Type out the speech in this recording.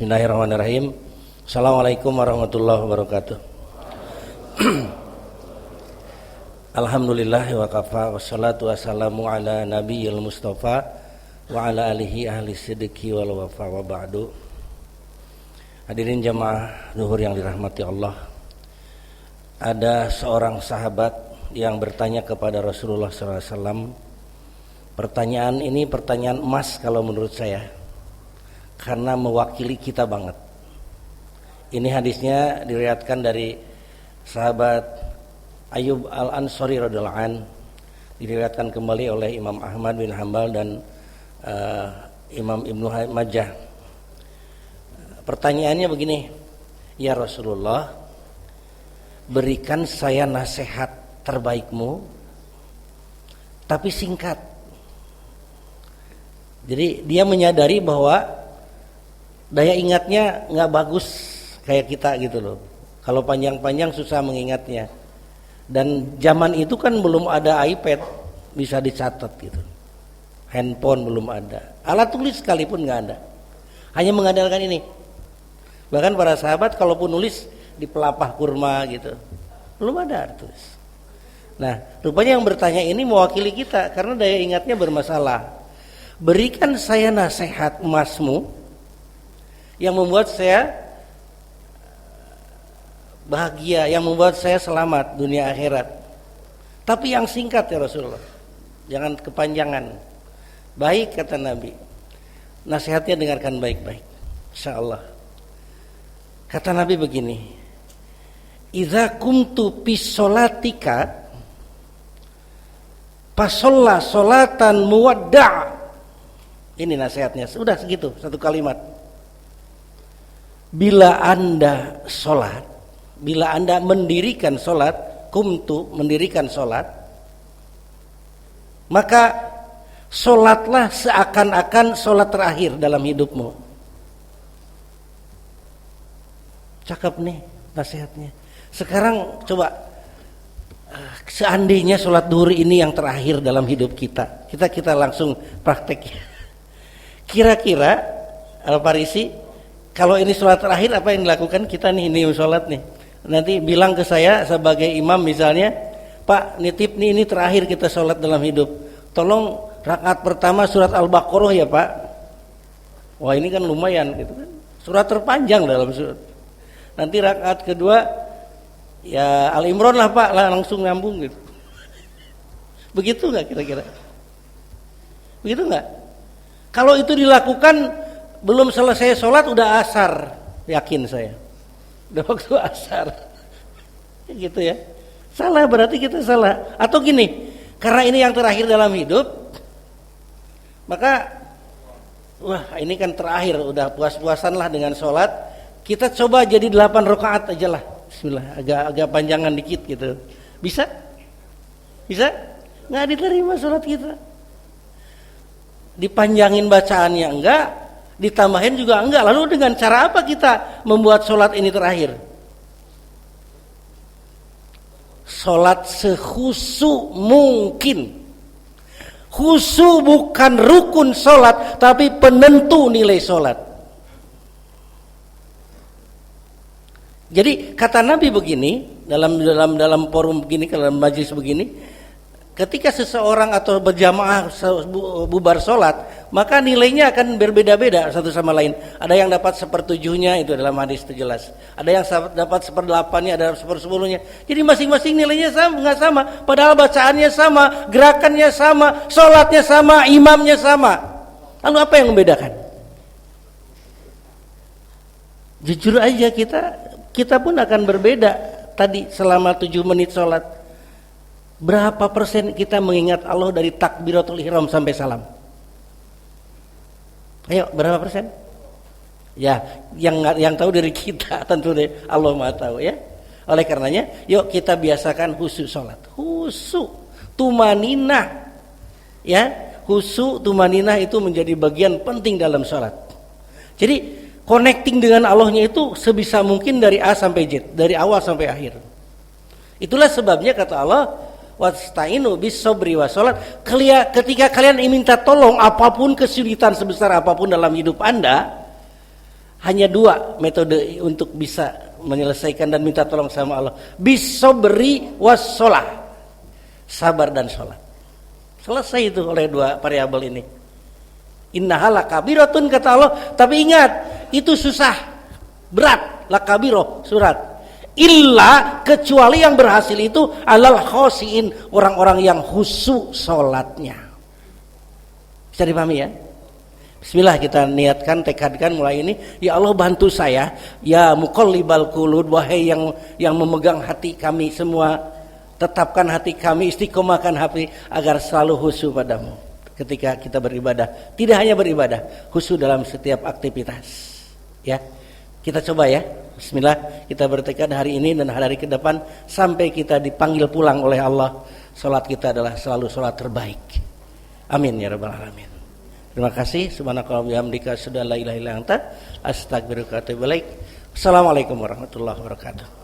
Bismillahirrahmanirrahim. Assalamualaikum warahmatullahi wabarakatuh. Alhamdulillah wa kafa wassalatu wassalamu ala nabiyil mustafa wa ala alihi ahli sidqi wal wafa wa ba'du. Hadirin jamaah zuhur yang dirahmati Allah. Ada seorang sahabat yang bertanya kepada Rasulullah SAW. Pertanyaan ini pertanyaan emas kalau menurut saya, karena mewakili kita banget. Ini hadisnya diriwayatkan dari sahabat Ayyub Al-Ansari radhiyallahu an, diriwayatkan kembali oleh Imam Ahmad bin Hanbal dan Imam Ibnu Majah. Pertanyaannya begini, ya Rasulullah, berikan saya nasihat terbaikmu, tapi singkat. Jadi dia menyadari bahwa daya ingatnya nggak bagus kayak kita gitu loh. Kalau panjang-panjang susah mengingatnya. Dan zaman itu kan belum ada iPad bisa dicatat gitu. Handphone belum ada. Alat tulis sekalipun nggak ada. Hanya mengandalkan ini. Bahkan para sahabat kalaupun nulis di pelapah kurma gitu, belum ada tulis. Nah, rupanya yang bertanya ini mewakili kita karena daya ingatnya bermasalah. Berikan saya nasihat emasmu yang membuat saya bahagia, yang membuat saya selamat dunia akhirat. Tapi yang singkat ya Rasulullah, jangan kepanjangan. Baik kata Nabi, nasihatnya dengarkan baik-baik, insyaallah. Kata Nabi begini, idza kumtu fi sholatika fasalla sholatan muwadda'. Ini nasihatnya, sudah segitu, satu kalimat. Bila Anda sholat, bila Anda mendirikan sholat, kumtu mendirikan sholat, maka sholatlah seakan-akan sholat terakhir dalam hidupmu. Cakep nih nasihatnya. Sekarang coba, seandainya sholat duhur ini yang terakhir dalam hidup kita, kita langsung praktek. Kira-kira Al-Farisi, kalau ini sholat terakhir apa yang dilakukan kita nih, ini sholat nih. Nanti bilang ke saya sebagai imam misalnya, Pak nitip nih, ini terakhir kita sholat dalam hidup. Tolong rakaat pertama surat Al-Baqarah ya Pak. Wah ini kan lumayan gitu kan. Surat terpanjang dalam surat. Nanti rakaat kedua ya Al-Imran lah Pak, lah langsung nyambung gitu. Begitu nggak kira-kira? Begitu nggak? Kalau itu dilakukan belum selesai sholat udah asar, yakin saya. Udah waktu asar, gitu ya. Salah, berarti kita salah. Atau gini, karena ini yang terakhir dalam hidup, maka wah ini kan terakhir, udah puas-puasan lah dengan sholat. Kita coba jadi 8 rakaat aja lah. Bismillah, agak panjangan dikit gitu. Bisa? Bisa? Nggak diterima sholat kita. Dipanjangin bacaannya enggak, ditambahin juga enggak. Lalu dengan cara apa kita membuat sholat ini terakhir? Sholat sekhusu mungkin. Khusu bukan rukun sholat, tapi penentu nilai sholat. Jadi kata Nabi begini, dalam forum begini, dalam majlis begini, ketika seseorang atau berjamaah bubar sholat, maka nilainya akan berbeda-beda satu sama lain. Ada yang dapat 1/7-nya, itu dalam hadis itu jelas. Ada yang dapat 1/8-nya, ada 1/10-nya. Jadi masing-masing nilainya sama, nggak sama. Padahal bacaannya sama, gerakannya sama, sholatnya sama, imamnya sama. Lalu apa yang membedakan? Jujur aja kita pun akan berbeda. Tadi selama 7 menit sholat, berapa persen kita mengingat Allah dari takbiratul ihram sampai salam? Ayo, berapa persen? Ya, yang tahu dari kita tentu deh Allah Maha tahu ya. Oleh karenanya, yuk kita biasakan khusyuk sholat. Khusyuk, tumaninah. Ya, khusyuk, tumaninah itu menjadi bagian penting dalam sholat. Jadi connecting dengan Allahnya itu sebisa mungkin dari A sampai Z, dari awal sampai akhir. Itulah sebabnya kata Allah, wasta'inu bis-sabri was-shalah. Ketika kalian minta tolong apapun kesulitan sebesar apapun dalam hidup Anda, hanya 2 metode untuk bisa menyelesaikan dan minta tolong sama Allah. Bisobri wassalah, sabar dan sholat. Selesai itu oleh 2 variabel ini. Innaha lakabiratun kata Allah, tapi ingat itu susah, berat, lakabiroh surat. Illa, kecuali yang berhasil itu alal khosiin, orang-orang yang khusyuk sholatnya. Bisa dipahami ya? Bismillah, kita niatkan, tekadkan mulai ini. Ya Allah, bantu saya, ya muqallibal qulub, wahai yang memegang hati kami semua, tetapkan hati kami, istiqomahkan hati agar selalu khusyuk padamu ketika kita beribadah. Tidak hanya beribadah, khusyuk dalam setiap aktivitas. Ya, kita coba ya. Bismillah, kita bertekad hari ini dan hari ke depan sampai kita dipanggil pulang oleh Allah, salat kita adalah selalu salat terbaik. Amin ya rabbal alamin. Terima kasih. Subhanakallahumma wa bihamdika asyhadu an la ilaha illa anta astaghfiruka wa atubu ilaik. Assalamualaikum warahmatullahi wabarakatuh.